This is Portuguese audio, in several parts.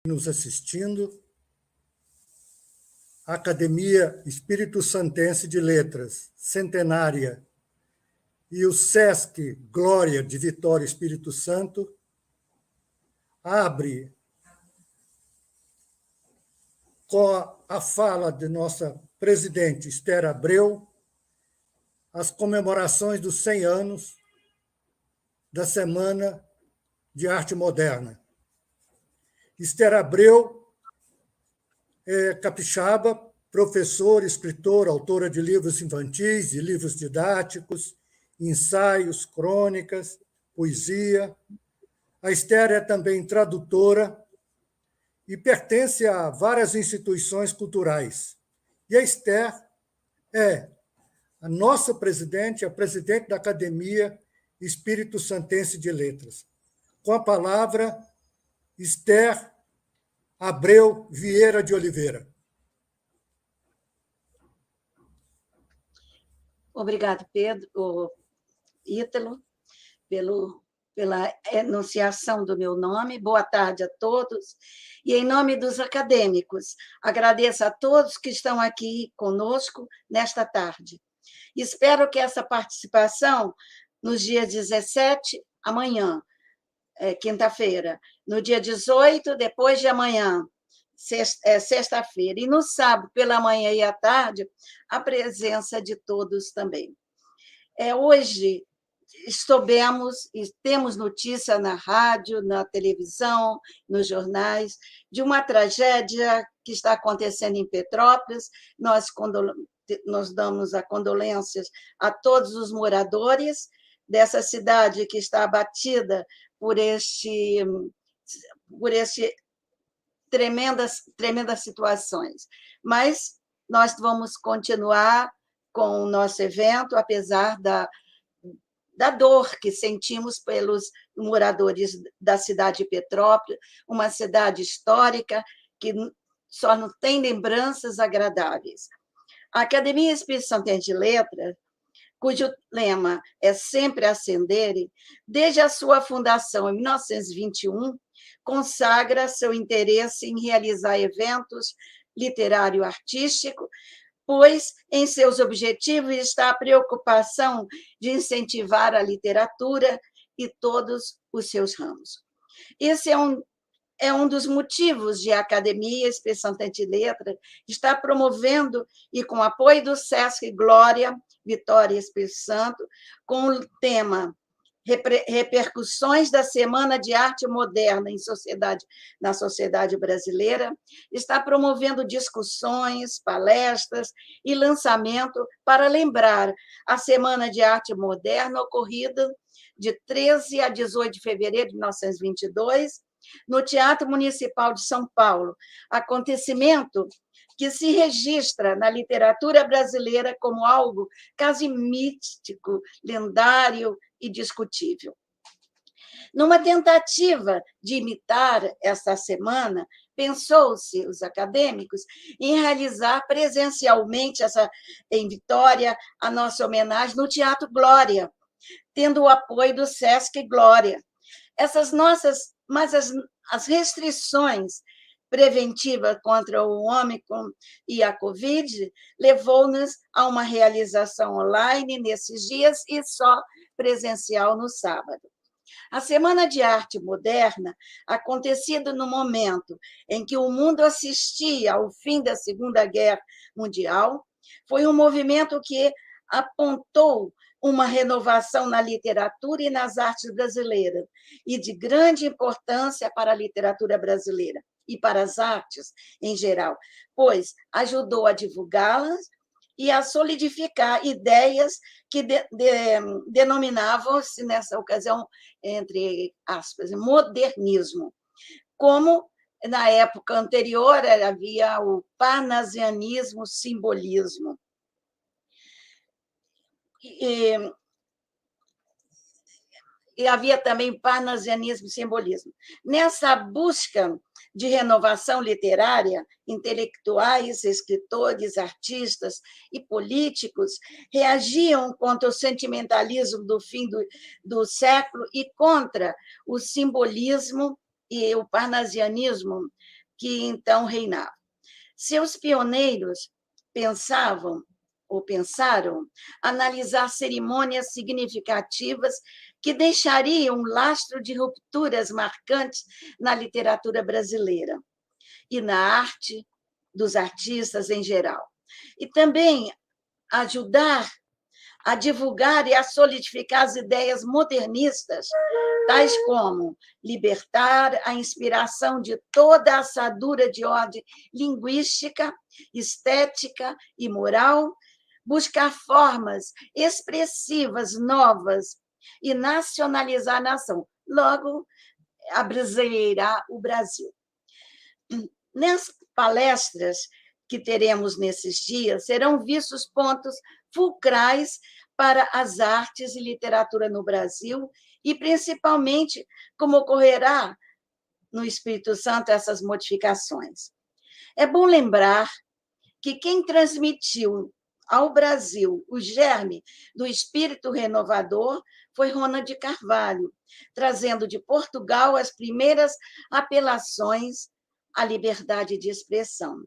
nos assistindo, a Academia Espírito Santense de Letras, centenária, e o SESC Glória de Vitória Espírito Santo, abre com a fala de nossa presidente Esther Abreu as comemorações dos 100 anos da Semana de Arte Moderna. Esther Abreu é capixaba, professora, escritora, autora de livros infantis, de livros didáticos, ensaios, crônicas, poesia. A Esther é também tradutora e pertence a várias instituições culturais. E a Esther é a nossa presidente, a presidente da Academia Espírito Santense de Letras. Com a palavra, Esther Abreu Vieira de Oliveira. Obrigado, Pedro, Ítalo, pela enunciação do meu nome. Boa tarde a todos. E, em nome dos acadêmicos, agradeço a todos que estão aqui conosco nesta tarde. Espero que essa participação, nos dias 17, amanhã, quinta-feira, no dia 18, depois de amanhã, sexta-feira, e no sábado, pela manhã e à tarde, a presença de todos também. Hoje, soubemos e temos notícia na rádio, na televisão, nos jornais, de uma tragédia que está acontecendo em Petrópolis. Nós damos as condolências a todos os moradores dessa cidade que está abatida por tremendas situações. Mas nós vamos continuar com o nosso evento, apesar da dor que sentimos pelos moradores da cidade de Petrópolis, uma cidade histórica que só não tem lembranças agradáveis. A Academia Espírito Santense de Letras, cujo lema é sempre ascender, desde a sua fundação em 1921, consagra seu interesse em realizar eventos literário-artístico, pois em seus objetivos está a preocupação de incentivar a literatura e todos os seus ramos. Esse é um dos motivos de a Academia Espírito Santense de Letras estar promovendo, e com apoio do SESC Glória, Vitória Espírito Santo, com o tema Repercussões da Semana de Arte Moderna na sociedade brasileira, está promovendo discussões, palestras e lançamento para lembrar a Semana de Arte Moderna ocorrida de 13 a 18 de fevereiro de 1922, no Teatro Municipal de São Paulo, acontecimento que se registra na literatura brasileira como algo quase místico, lendário e discutível. Numa tentativa de imitar essa semana, pensou-se, os acadêmicos, em realizar presencialmente em Vitória a nossa homenagem no Teatro Glória, tendo o apoio do SESC Glória. Mas as restrições preventivas contra o Ômicron e a Covid levou-nos a uma realização online nesses dias e só presencial no sábado. A Semana de Arte Moderna, acontecida no momento em que o mundo assistia ao fim da Segunda Guerra Mundial, foi um movimento que apontou uma renovação na literatura e nas artes brasileiras, e de grande importância para a literatura brasileira e para as artes em geral, pois ajudou a divulgá-las e a solidificar ideias que denominavam-se, nessa ocasião, entre aspas, modernismo. Como, na época anterior, havia o parnasianismo, simbolismo. E havia também parnasianismo e simbolismo. Nessa busca de renovação literária, intelectuais, escritores, artistas e políticos reagiam contra o sentimentalismo do fim do século e contra o simbolismo e o parnasianismo que então reinava. Seus pioneiros pensaram analisar cerimônias significativas que deixariam um lastro de rupturas marcantes na literatura brasileira e na arte dos artistas em geral. E também ajudar a divulgar e a solidificar as ideias modernistas, tais como libertar a inspiração de toda a assadura de ordem linguística, estética e moral, buscar formas expressivas novas e nacionalizar a nação, logo, abrasileirar o Brasil. Nas palestras que teremos nesses dias, serão vistos pontos fulcrais para as artes e literatura no Brasil e, principalmente, como ocorrerá no Espírito Santo essas modificações. É bom lembrar que quem transmitiu ao Brasil o germe do espírito renovador foi Ronald de Carvalho, trazendo de Portugal as primeiras apelações à liberdade de expressão.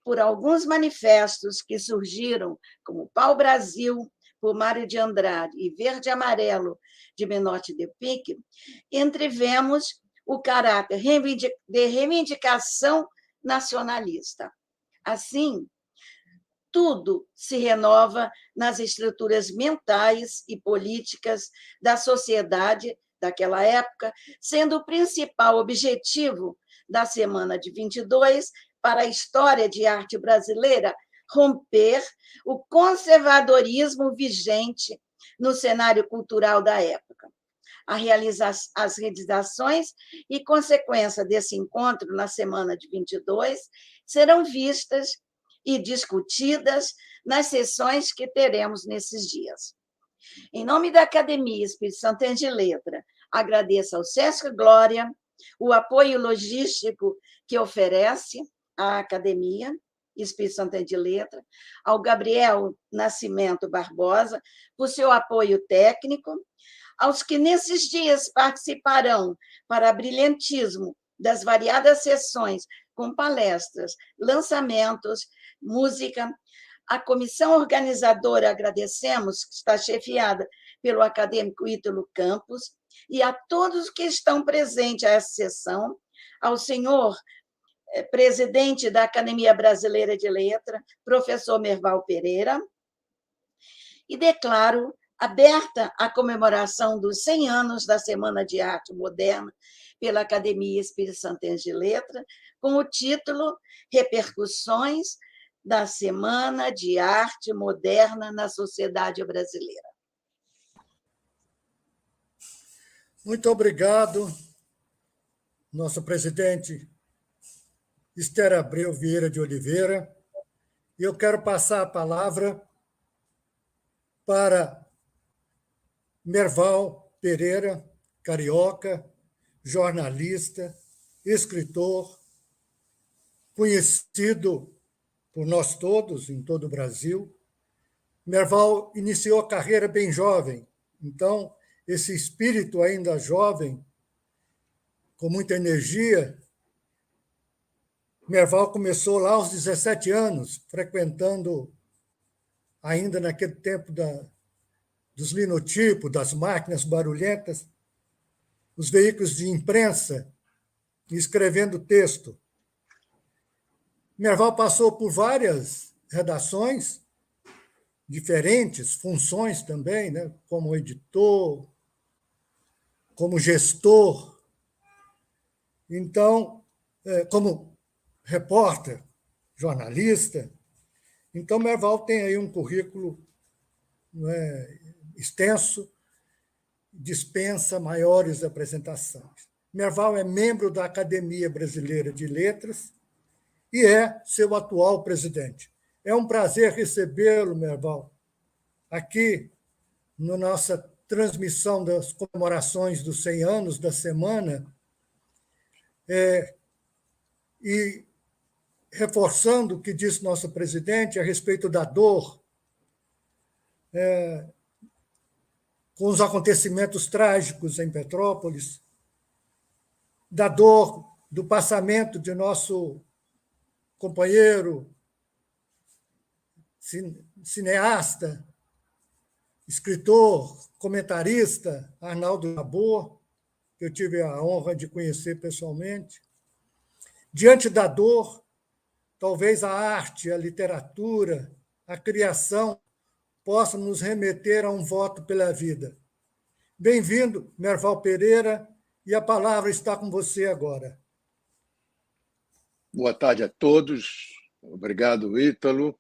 Por alguns manifestos que surgiram, como Pau-Brasil, por Mário de Andrade, e Verde e Amarelo, de Menotti de Picque, entrevemos o caráter de reivindicação nacionalista. Assim, tudo se renova nas estruturas mentais e políticas da sociedade daquela época, sendo o principal objetivo da Semana de 22 para a história de arte brasileira romper o conservadorismo vigente no cenário cultural da época. As realizações e consequência desse encontro na Semana de 22 serão vistas e discutidas nas sessões que teremos nesses dias. Em nome da Academia Espírito Santo de Letra, agradeço ao Sesc Glória o apoio logístico que oferece à Academia Espírito Santo de Letra, ao Gabriel Nascimento Barbosa por seu apoio técnico, aos que nesses dias participarão para brilhantismo das variadas sessões com palestras, lançamentos, música. A comissão organizadora, agradecemos, que está chefiada pelo acadêmico Ítalo Campos, e a todos que estão presentes a essa sessão, ao senhor presidente da Academia Brasileira de Letra, professor Merval Pereira, e declaro aberta a comemoração dos 100 anos da Semana de Arte Moderna pela Academia Espírito Santo de Letra, com o título Repercussões da Semana de Arte Moderna na Sociedade Brasileira. Muito obrigado, nosso presidente Esther Abreu Vieira de Oliveira. E eu quero passar a palavra para Merval Pereira, carioca, jornalista, escritor, conhecido por nós todos, em todo o Brasil. Merval iniciou a carreira bem jovem, então, esse espírito ainda jovem, com muita energia, Merval começou lá aos 17 anos, frequentando, ainda naquele tempo dos linotipos, das máquinas barulhentas, os veículos de imprensa, escrevendo texto. Merval passou por várias redações diferentes, funções também, né? Como editor, como gestor, então, como repórter, jornalista. Então, Merval tem aí um currículo, né, extenso, dispensa maiores apresentações. Merval é membro da Academia Brasileira de Letras e é seu atual presidente. É um prazer recebê-lo, Merval, aqui na nossa transmissão das comemorações dos 100 anos da semana, e reforçando o que disse nosso presidente a respeito da dor, com os acontecimentos trágicos em Petrópolis, da dor do passamento de nosso companheiro, cineasta, escritor, comentarista, Arnaldo Jabor, que eu tive a honra de conhecer pessoalmente. Diante da dor, talvez a arte, a literatura, a criação possam nos remeter a um voto pela vida. Bem-vindo, Merval Pereira, e a palavra está com você agora. Boa tarde a todos. Obrigado, Ítalo.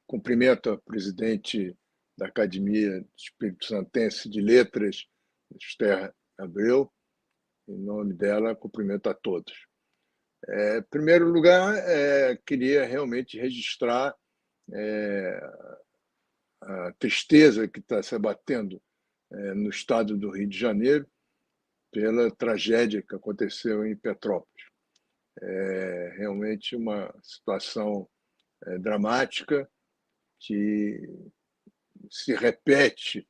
Cumprimento a presidente da Academia Espírito Santense de Letras, Esther Abreu. Em nome dela, cumprimento a todos. Em primeiro lugar, queria realmente registrar a tristeza que está se abatendo no estado do Rio de Janeiro pela tragédia que aconteceu em Petrópolis. É realmente uma situação dramática que se repete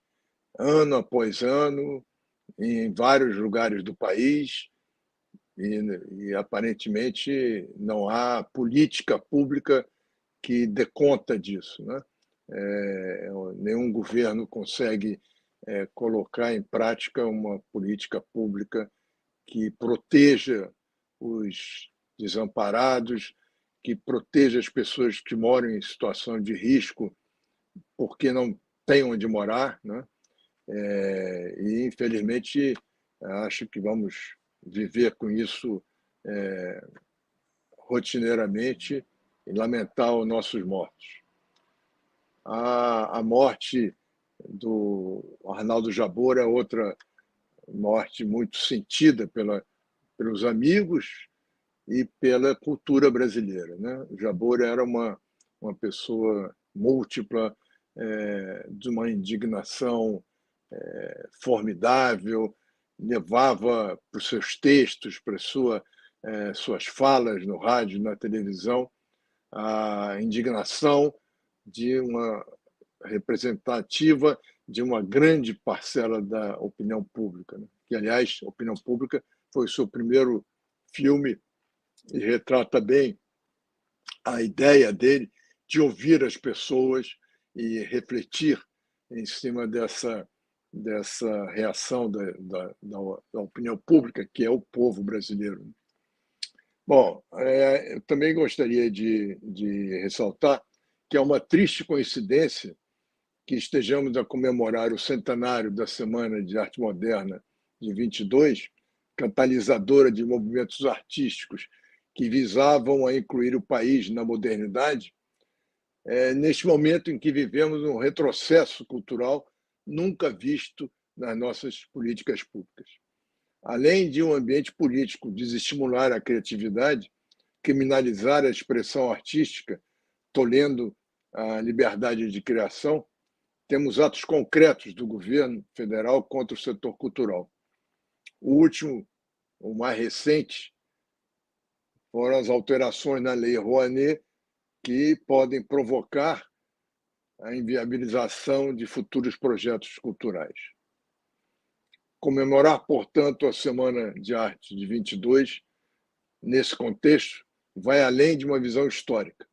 ano após ano em vários lugares do país e aparentemente não há política pública que dê conta disso, né? Nenhum governo consegue colocar em prática uma política pública que proteja os desamparados, que proteja as pessoas que moram em situação de risco porque não têm onde morar, né? E, infelizmente, acho que vamos viver com isso rotineiramente e lamentar os nossos mortos. A morte do Arnaldo Jabor é outra morte muito sentida pelos amigos e pela cultura brasileira, né? O Jabor era uma pessoa múltipla, de uma indignação formidável, levava para os seus textos, para suas falas no rádio, na televisão, a indignação de uma representativa de uma grande parcela da opinião pública, né? Que, aliás, a opinião pública foi o seu primeiro filme e retrata bem a ideia dele de ouvir as pessoas e refletir em cima dessa reação da opinião pública, que é o povo brasileiro. Bom, eu também gostaria de ressaltar que é uma triste coincidência que estejamos a comemorar o centenário da Semana de Arte Moderna de 22, catalisadora de movimentos artísticos que visavam a incluir o país na modernidade, neste momento em que vivemos um retrocesso cultural nunca visto nas nossas políticas públicas. Além de um ambiente político desestimular a criatividade, criminalizar a expressão artística, tolhendo a liberdade de criação, temos atos concretos do governo federal contra o setor cultural. O último, o mais recente, foram as alterações na Lei Rouanet, que podem provocar a inviabilização de futuros projetos culturais. Comemorar, portanto, a Semana de Arte de 22, nesse contexto, vai além de uma visão histórica.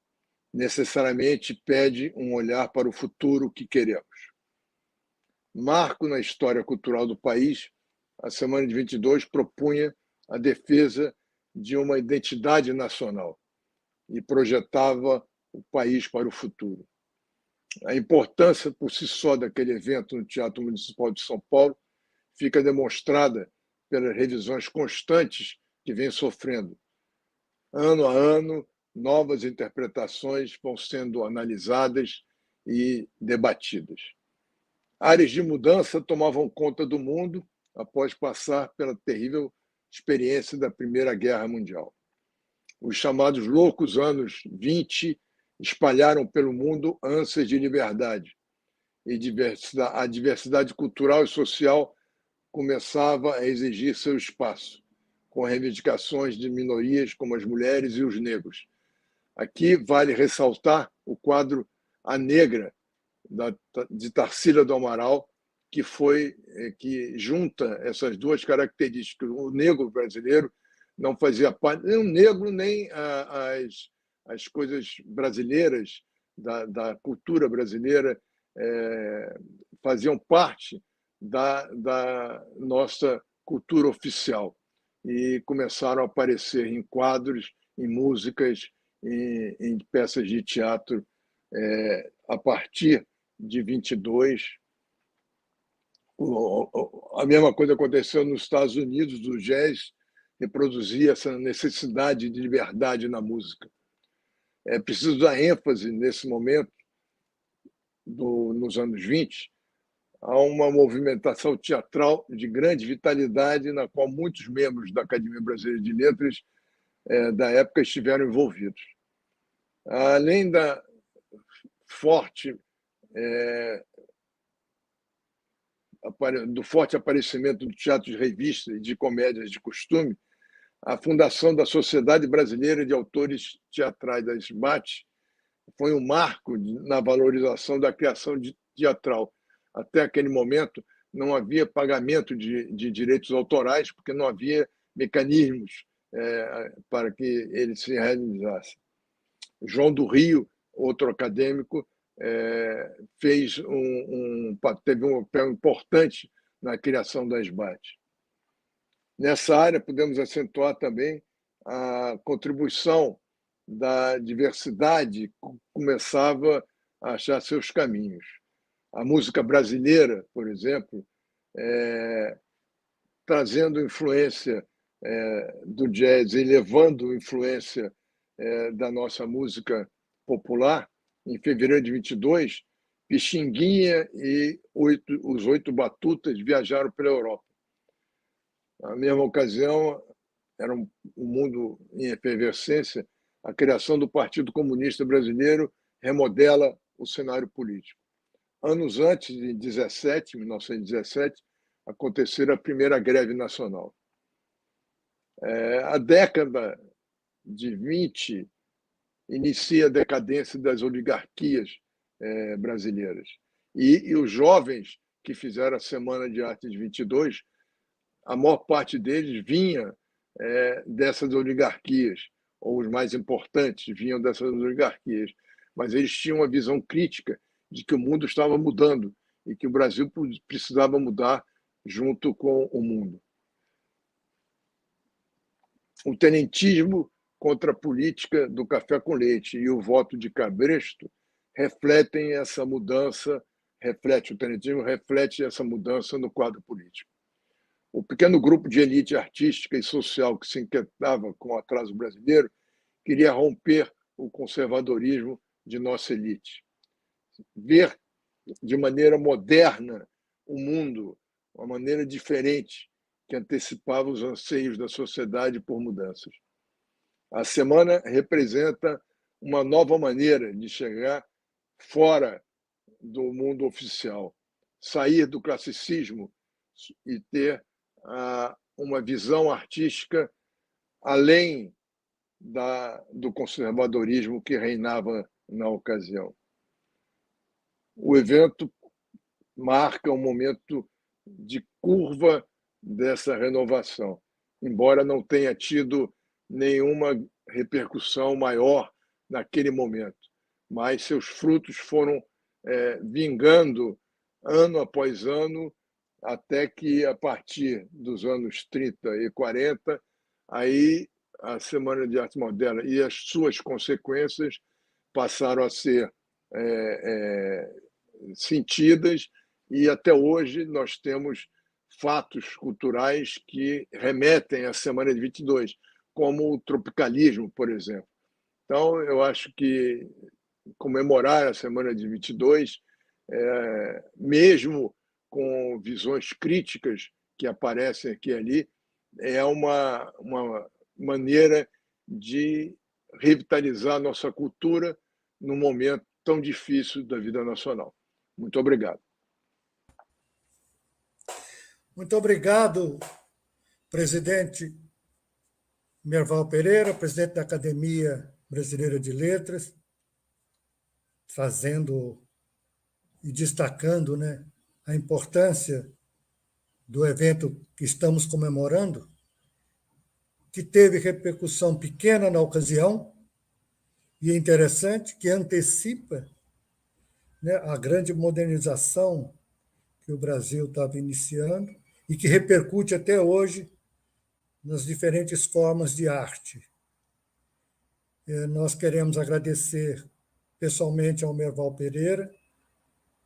Necessariamente pede um olhar para o futuro que queremos. Marco na história cultural do país, a Semana de 22 propunha a defesa de uma identidade nacional e projetava o país para o futuro. A importância por si só daquele evento no Teatro Municipal de São Paulo fica demonstrada pelas revisões constantes que vem sofrendo. Ano a ano, novas interpretações vão sendo analisadas e debatidas. Áreas de mudança tomavam conta do mundo após passar pela terrível experiência da Primeira Guerra Mundial. Os chamados loucos anos 20 espalharam pelo mundo ânsias de liberdade e a diversidade cultural e social começava a exigir seu espaço, com reivindicações de minorias como as mulheres e os negros. Aqui vale ressaltar o quadro A Negra, de Tarsila do Amaral, que junta essas duas características. O negro brasileiro não fazia parte, nem o negro, nem as coisas brasileiras, da cultura brasileira, faziam parte da nossa cultura oficial e começaram a aparecer em quadros, em músicas, em peças de teatro a partir de 22. A mesma coisa aconteceu nos Estados Unidos, o jazz reproduzia essa necessidade de liberdade na música. É preciso dar ênfase nesse momento, nos anos 20, a uma movimentação teatral de grande vitalidade, na qual muitos membros da Academia Brasileira de Letras da época estiveram envolvidos. Além do forte aparecimento do teatro de revista e de comédias de costume, a fundação da Sociedade Brasileira de Autores Teatrais, da SBAT, foi um marco na valorização da criação teatral. Até aquele momento, não havia pagamento de direitos autorais, porque não havia mecanismos para que ele se realizasse. João do Rio, outro acadêmico, teve um papel importante na criação da SBAT. Nessa área, podemos acentuar também a contribuição da diversidade que começava a achar seus caminhos. A música brasileira, por exemplo, trazendo influência do jazz e levando influência da nossa música popular. Em fevereiro de 22, Pixinguinha e os 8 Batutas viajaram pela Europa. Na mesma ocasião, era um mundo em efervescência, a criação do Partido Comunista Brasileiro remodela o cenário político. Anos antes, de 1917, aconteceu a primeira greve nacional. A década de 20 inicia a decadência das oligarquias brasileiras. E os jovens que fizeram a Semana de Arte de 22, a maior parte deles vinha dessas oligarquias, ou os mais importantes vinham dessas oligarquias, mas eles tinham uma visão crítica de que o mundo estava mudando e que o Brasil precisava mudar junto com o mundo. O tenentismo contra a política do café com leite e o voto de Cabresto refletem essa mudança, o tenentismo reflete essa mudança no quadro político. O pequeno grupo de elite artística e social que se inquietava com o atraso brasileiro queria romper o conservadorismo de nossa elite, ver de maneira moderna o mundo, uma maneira diferente que antecipava os anseios da sociedade por mudanças. A semana representa uma nova maneira de chegar fora do mundo oficial, sair do classicismo e ter uma visão artística além do conservadorismo que reinava na ocasião. O evento marca um momento de curva dessa renovação, embora não tenha tido nenhuma repercussão maior naquele momento, mas seus frutos foram vingando ano após ano, até que, a partir dos anos 30 e 40, aí a Semana de Arte Moderna e as suas consequências passaram a ser sentidas, e até hoje nós temos fatos culturais que remetem à Semana de 22, como o tropicalismo, por exemplo. Então, eu acho que comemorar a Semana de 22, mesmo com visões críticas que aparecem aqui e ali, é uma maneira de revitalizar a nossa cultura num momento tão difícil da vida nacional. Muito obrigado. Muito obrigado, presidente Merval Pereira, presidente da Academia Brasileira de Letras, trazendo e destacando, né, a importância do evento que estamos comemorando, que teve repercussão pequena na ocasião, e é interessante que antecipa, né, a grande modernização que o Brasil estava iniciando e que repercute até hoje nas diferentes formas de arte. Nós queremos agradecer pessoalmente ao Merval Pereira,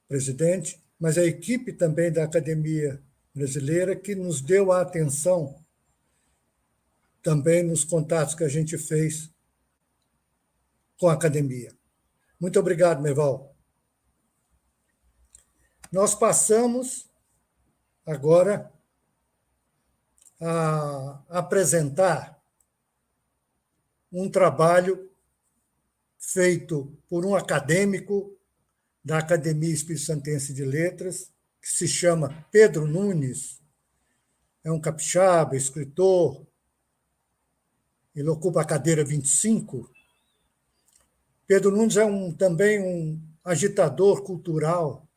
presidente, mas a equipe também da Academia Brasileira, que nos deu a atenção também nos contatos que a gente fez com a academia. Muito obrigado, Merval. Nós passamos agora a apresentar um trabalho feito por um acadêmico da Academia Espírito Santense de Letras, que se chama Pedro Nunes. É um capixaba, escritor. Ele ocupa a cadeira 25. Pedro Nunes é também um agitador cultural.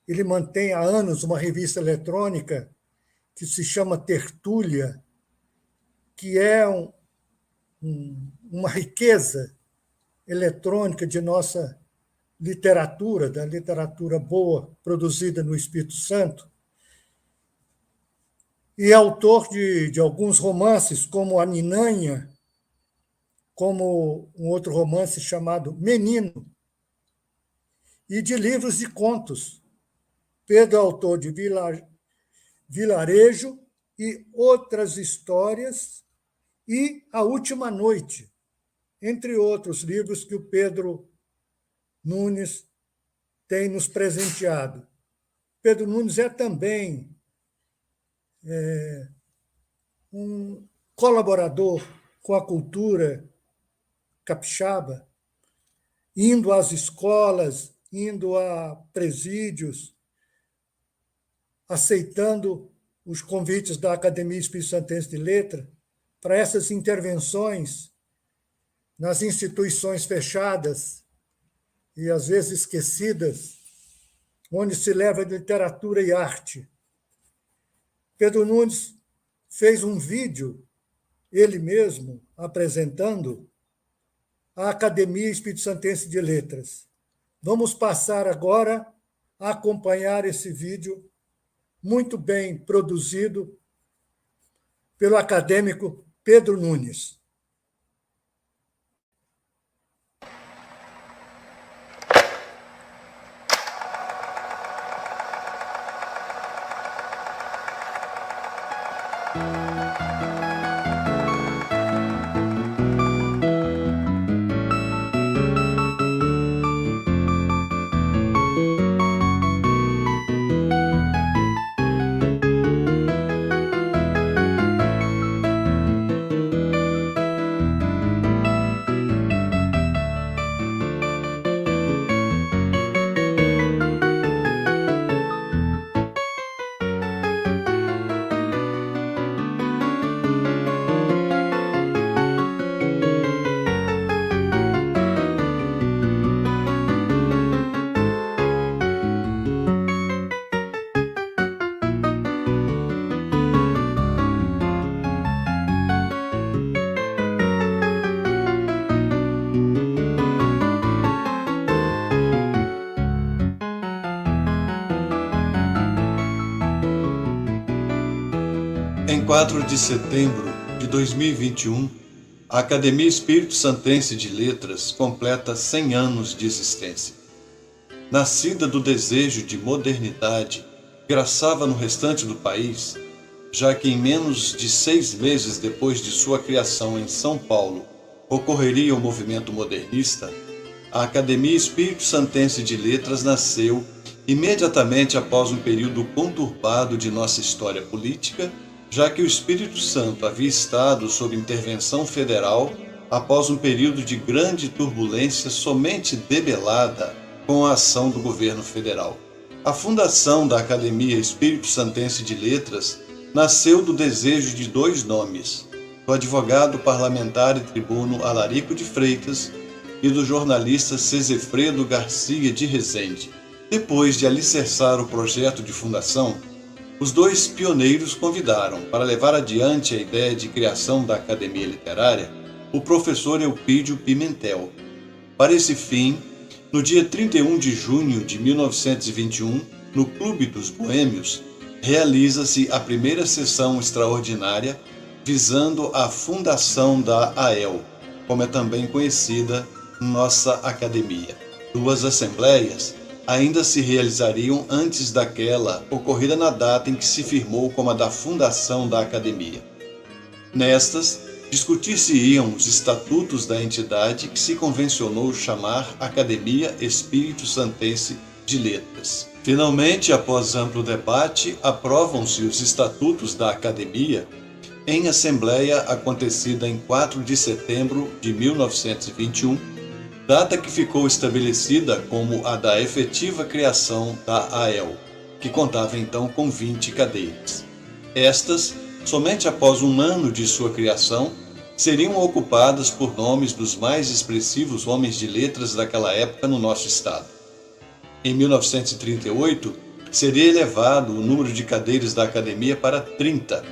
Ele mantém há anos uma revista eletrônica que se chama Tertúlia, que é uma riqueza eletrônica de nossa literatura, da literatura boa produzida no Espírito Santo, e é autor de alguns romances, como A Ninanha, como um outro romance chamado Menino, e de livros de contos. Pedro é autor de Vilarejo e Outras Histórias e A Última Noite, entre outros livros que o Pedro Nunes tem nos presenteado. Pedro Nunes é também um colaborador com a cultura capixaba, indo às escolas, indo a presídios, aceitando os convites da Academia Espírito Santense de Letras para essas intervenções nas instituições fechadas e, às vezes, esquecidas, onde se leva literatura e arte. Pedro Nunes fez um vídeo, ele mesmo, apresentando a Academia Espírito Santense de Letras. Vamos passar agora a acompanhar esse vídeo muito bem produzido pelo acadêmico Pedro Nunes. Em 4 de setembro de 2021, a Academia Espírito Santense de Letras completa 100 anos de existência. Nascida do desejo de modernidade, graçava no restante do país, já que em menos de 6 meses depois de sua criação em São Paulo ocorreria o movimento modernista, a Academia Espírito Santense de Letras nasceu imediatamente após um período conturbado de nossa história política, já que o Espírito Santo havia estado sob intervenção federal após um período de grande turbulência somente debelada com a ação do governo federal. A fundação da Academia Espírito Santense de Letras nasceu do desejo de 2 nomes, do advogado parlamentar e tribuno Alarico de Freitas e do jornalista Cesefredo Garcia de Rezende. Depois de alicerçar o projeto de fundação, os dois pioneiros convidaram para levar adiante a ideia de criação da Academia Literária o professor Eupídio Pimentel. Para esse fim, no dia 31 de junho de 1921, no Clube dos Boêmios, realiza-se a primeira sessão extraordinária visando a fundação da AEL, como é também conhecida nossa academia. Duas assembleias ainda se realizariam antes daquela ocorrida na data em que se firmou como a da fundação da academia. Nestas, discutir-se-iam os estatutos da entidade que se convencionou chamar Academia Espírito Santense de Letras. Finalmente, após amplo debate, aprovam-se os estatutos da academia em assembleia acontecida em 4 de setembro de 1921, data que ficou estabelecida como a da efetiva criação da AEL, que contava então com 20 cadeiras. Estas, somente após um ano de sua criação, seriam ocupadas por nomes dos mais expressivos homens de letras daquela época no nosso estado. Em 1938, seria elevado o número de cadeiras da academia para 30,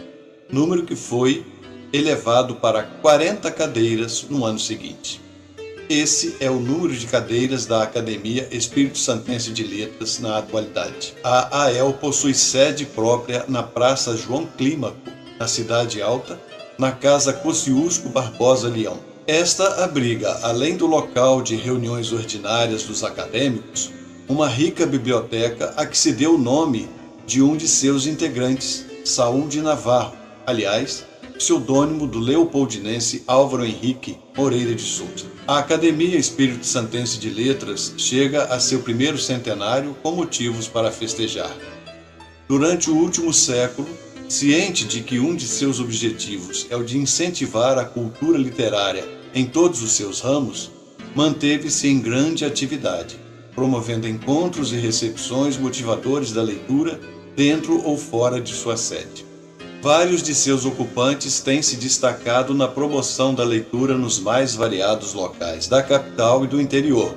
número que foi elevado para 40 cadeiras no ano seguinte. Esse é o número de cadeiras da Academia Espírito Santense de Letras na atualidade. A AEL possui sede própria na Praça João Clímaco, na Cidade Alta, na Casa Kosciuszko Barbosa Leão. Esta abriga, além do local de reuniões ordinárias dos acadêmicos, uma rica biblioteca a que se deu o nome de um de seus integrantes, Saúl de Navarro, aliás, pseudônimo do leopoldinense Álvaro Henrique Moreira de Souza. A Academia Espírito Santense de Letras chega a seu primeiro centenário com motivos para festejar. Durante o último século, ciente de que um de seus objetivos é o de incentivar a cultura literária em todos os seus ramos, manteve-se em grande atividade, promovendo encontros e recepções motivadores da leitura dentro ou fora de sua sede. Vários de seus ocupantes têm se destacado na promoção da leitura nos mais variados locais da capital e do interior,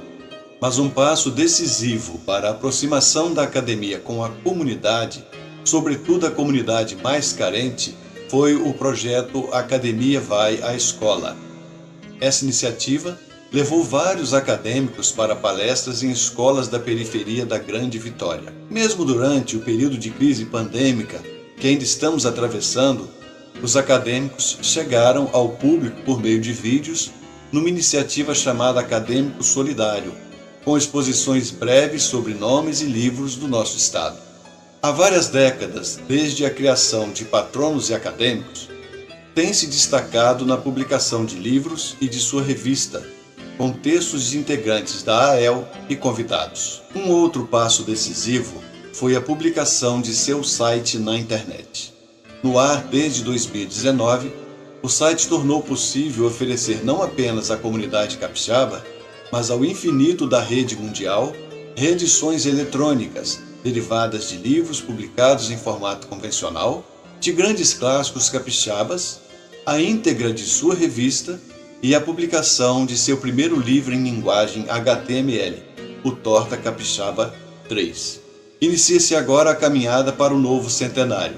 mas um passo decisivo para a aproximação da academia com a comunidade, sobretudo a comunidade mais carente, foi o projeto Academia Vai à Escola. Essa iniciativa levou vários acadêmicos para palestras em escolas da periferia da Grande Vitória. Mesmo durante o período de crise pandêmica que ainda estamos atravessando, os acadêmicos chegaram ao público por meio de vídeos numa iniciativa chamada Acadêmico Solidário, com exposições breves sobre nomes e livros do nosso estado. Há várias décadas, desde a criação de patronos e acadêmicos, tem se destacado na publicação de livros e de sua revista, com textos de integrantes da AEL e convidados. Um outro passo decisivo foi a publicação de seu site na internet. No ar desde 2019, o site tornou possível oferecer não apenas à comunidade capixaba, mas ao infinito da rede mundial, reedições eletrônicas derivadas de livros publicados em formato convencional, de grandes clássicos capixabas, a íntegra de sua revista e a publicação de seu primeiro livro em linguagem HTML, o Torta Capixaba 3. Inicia-se agora a caminhada para o novo centenário.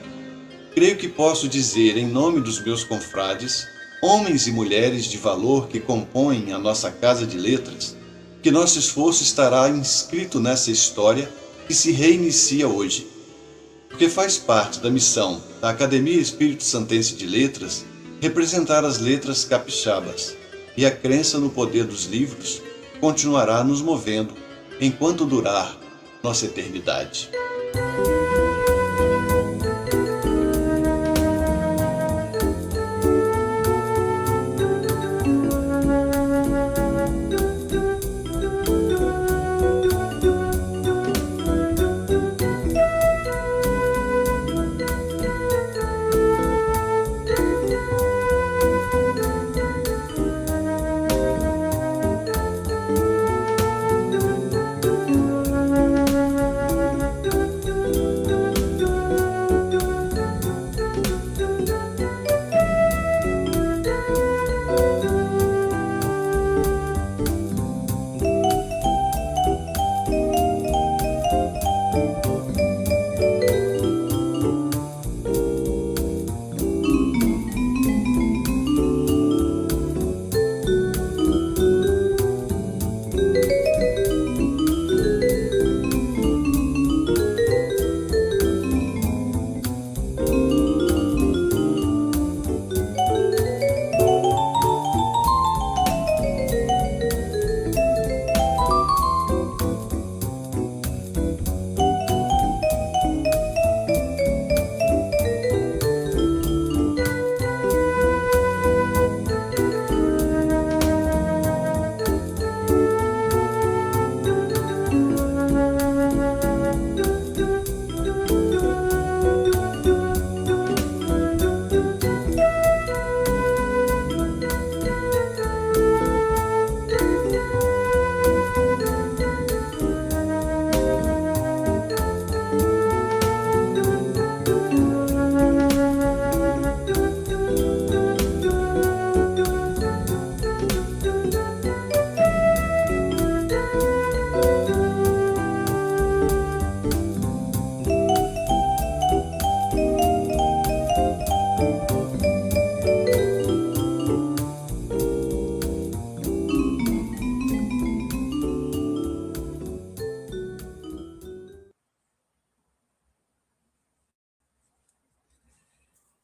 Creio que posso dizer, em nome dos meus confrades, homens e mulheres de valor que compõem a nossa Casa de Letras, que nosso esforço estará inscrito nessa história que se reinicia hoje, porque faz parte da missão da Academia Espírito Santense de Letras representar as letras capixabas, e a crença no poder dos livros continuará nos movendo enquanto durar nossa eternidade.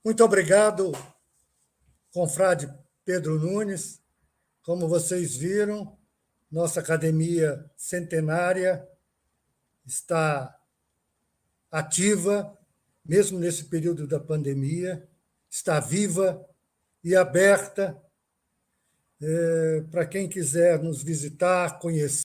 Muito obrigado, confrade Pedro Nunes. Como vocês viram, nossa academia centenária está ativa, mesmo nesse período da pandemia, está viva e aberta para quem quiser nos visitar, conhecer.